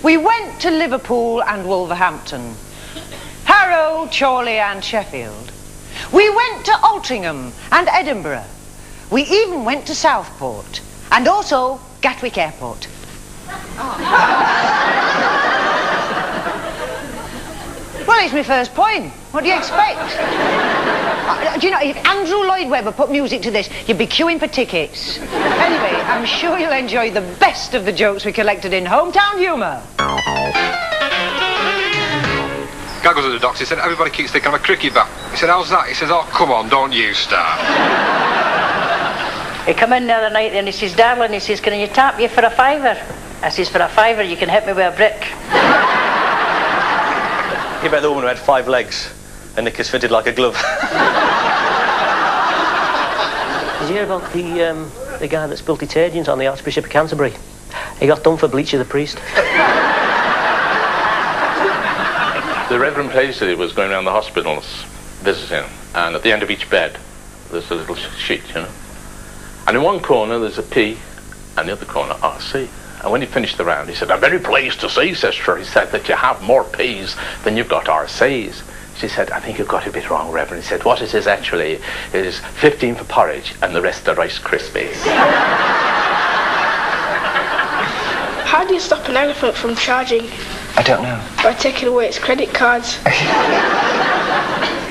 We went to Liverpool and Wolverhampton, Harrow, Chorley and Sheffield. We went to Altrincham and Edinburgh. We even went to Southport and also Gatwick Airport. Well, it's my first point. What do you expect? Do you know, if Andrew Lloyd Webber put music to this, you'd be queuing for tickets. Anyway, I'm sure you'll enjoy the best of the jokes we collected in Hometown Humour. Guy goes to the doctor, he said, everybody keeps thinking I'm a cricket bat. He said, how's that? He says, oh, come on, don't you start. He come in the other night and he says, darling, he says, can you tap you for a fiver? I says, for a fiver, you can hit me with a brick. He about the woman who had 5 legs and Nick is fitted like a glove. Did you hear about the guy that spilt detergent on the Archbishop of Canterbury? He got done for bleaching the priest. The Reverend Paisley was going around the hospitals visiting, and at the end of each bed there's a little sheet, you know. And in one corner there's a P, and the other corner RC. And when he finished the round, he said, I'm very pleased to see, sister, he said, that you have more P's than you've got RC's. She said, I think you've got it a bit wrong, Reverend. He said, what it is actually is 15 for porridge and the rest are Rice Krispies. How do you stop an elephant from charging? I don't know. By taking away its credit cards.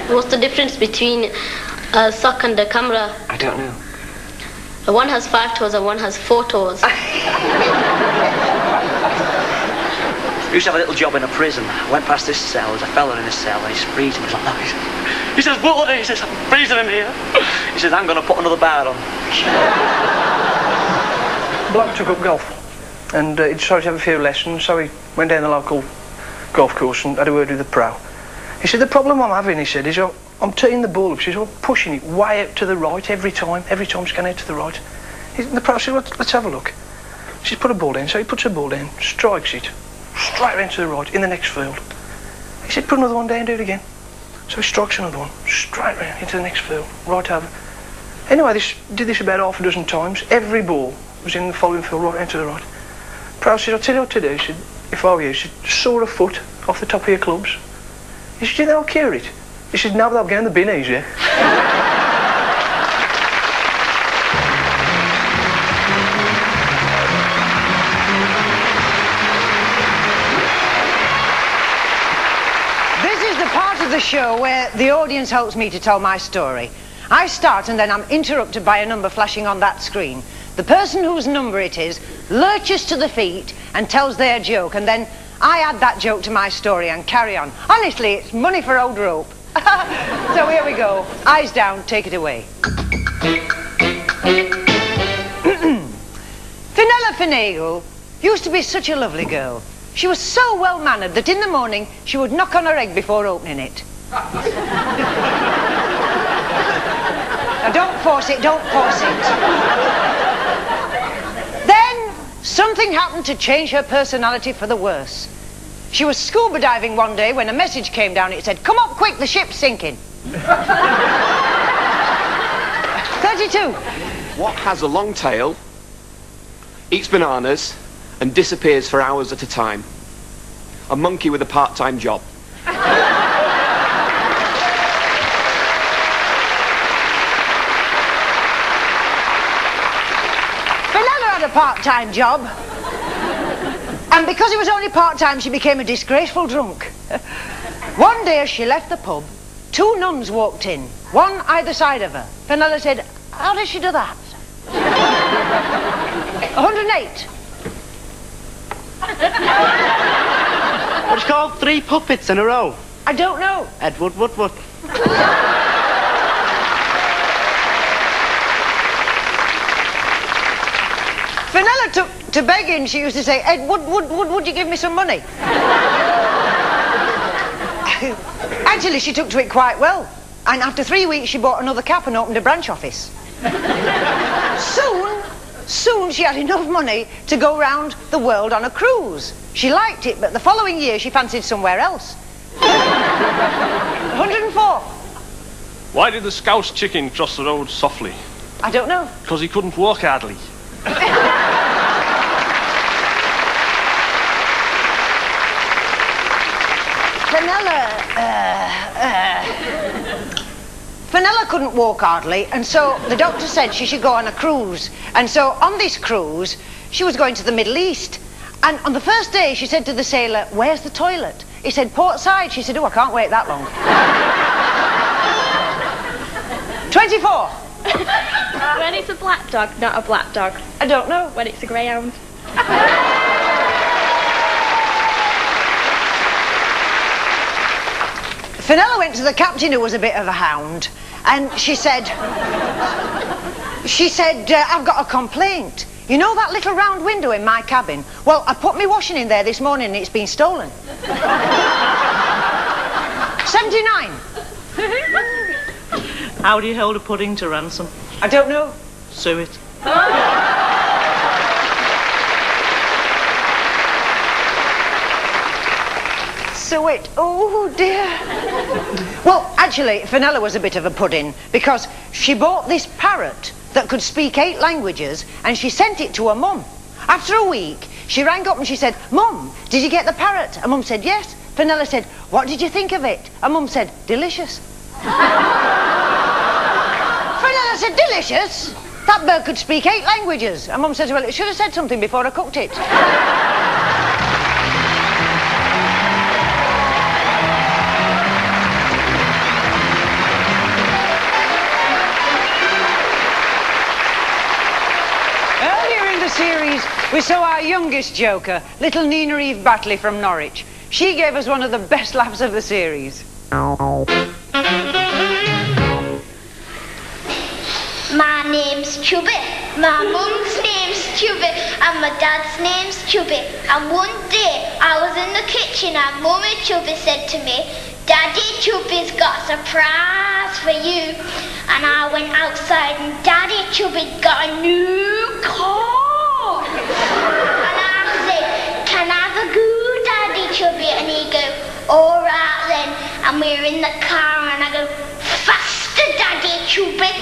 What's the difference between a sock and a camera? I don't know. One has 5 toes and one has 4 toes. I used to have a little job in a prison. I went past this cell, there's a fella in this cell, and he's freezing. He's like, no. He says, bloody, he says, I'm freezing in here. He says, I'm going to put another bar on. Bloke took up golf, and he decided to have a few lessons, so he went down the local golf course and had a word with the pro. He said, the problem I'm having, he said, is I'm teeing the ball up, he says, I'm pushing it way out to the right every time it's going out to the right. The pro said, well, let's have a look. She's put a ball in, so he puts a ball in, strikes it, straight round to the right, in the next field. He said, put another one down, do it again. So he strikes another one, straight round into the next field, right over. Anyway, did this about half a dozen times. Every ball was in the following field, right round to the right. Pro said, I'll tell you what to do. He said, if I were you, he said, saw a foot off the top of your clubs. He said, do you think I'll cure it? He said, no, but I'll get in the bin easier. The show where the audience helps me to tell my story. I start and then I'm interrupted by a number flashing on that screen. The person whose number it is lurches to the feet and tells their joke, and then I add that joke to my story and carry on. Honestly, it's money for old rope. So here we go. Eyes down, take it away. Fenella Finagle used to be such a lovely girl. She was so well-mannered that in the morning she would knock on her egg before opening it. Now don't force it, don't force it. Then something happened to change her personality for the worse. She was scuba diving one day when a message came down. It said, come up quick, the ship's sinking. 32. What has a long tail, eats bananas, and disappears for hours at a time? A monkey with a part-time job. Fenella had a part-time job. And because it was only part-time, she became a disgraceful drunk. One day as she left the pub, 2 nuns walked in, one either side of her. Fenella said, how does she do that? 108. What's called 3 puppets in a row? I don't know. Edward Woodward. Fenella took to begging. She used to say, Ed, would you give me some money? Actually, she took to it quite well. And after 3 weeks, she bought another cap and opened a branch office. Soon she had enough money to go round the world on a cruise. She liked it, but the following year she fancied somewhere else. 104. Why did the Scouse chicken cross the road softly? I don't know. Because he couldn't walk hardly. Fenella couldn't walk hardly, and so the doctor said she should go on a cruise. And so on this cruise, she was going to the Middle East. And on the first day, she said to the sailor, "Where's the toilet?" He said, "Port side." She said, "Oh, I can't wait that long." 24. When it's a black dog, not a black dog. I don't know. When it's a greyhound. Fenella went to the captain, who was a bit of a hound, and she said, "I've got a complaint. You know that little round window in my cabin? Well, I put my washing in there this morning and it's been stolen." 79. How do you hold a pudding to ransom? I don't know. Sue it. So it, oh dear. Well, actually, Fenella was a bit of a pudding because she bought this parrot that could speak 8 languages and she sent it to her mum. After a week, she rang up and she said, "Mum, did you get the parrot?" Her mum said, "Yes." Fenella said, "What did you think of it?" Her mum said, "Delicious." Fenella said, "Delicious? That bird could speak 8 languages." Her mum said, "Well, it should have said something before I cooked it." Series, we saw our youngest joker, little Nina Eve Batley from Norwich. She gave us one of the best laughs of the series. My name's Chubby, my mum's name's Chubby, and my dad's name's Chubby. And one day I was in the kitchen and Mummy Chubby said to me, "Daddy Chubby's got a surprise for you." And I went outside and Daddy Chubby's got a new car. And I said, "Can I have a go, Daddy Chubby?" And he go, "All right then." And we're in the car and I go, "Faster, Daddy Chubby,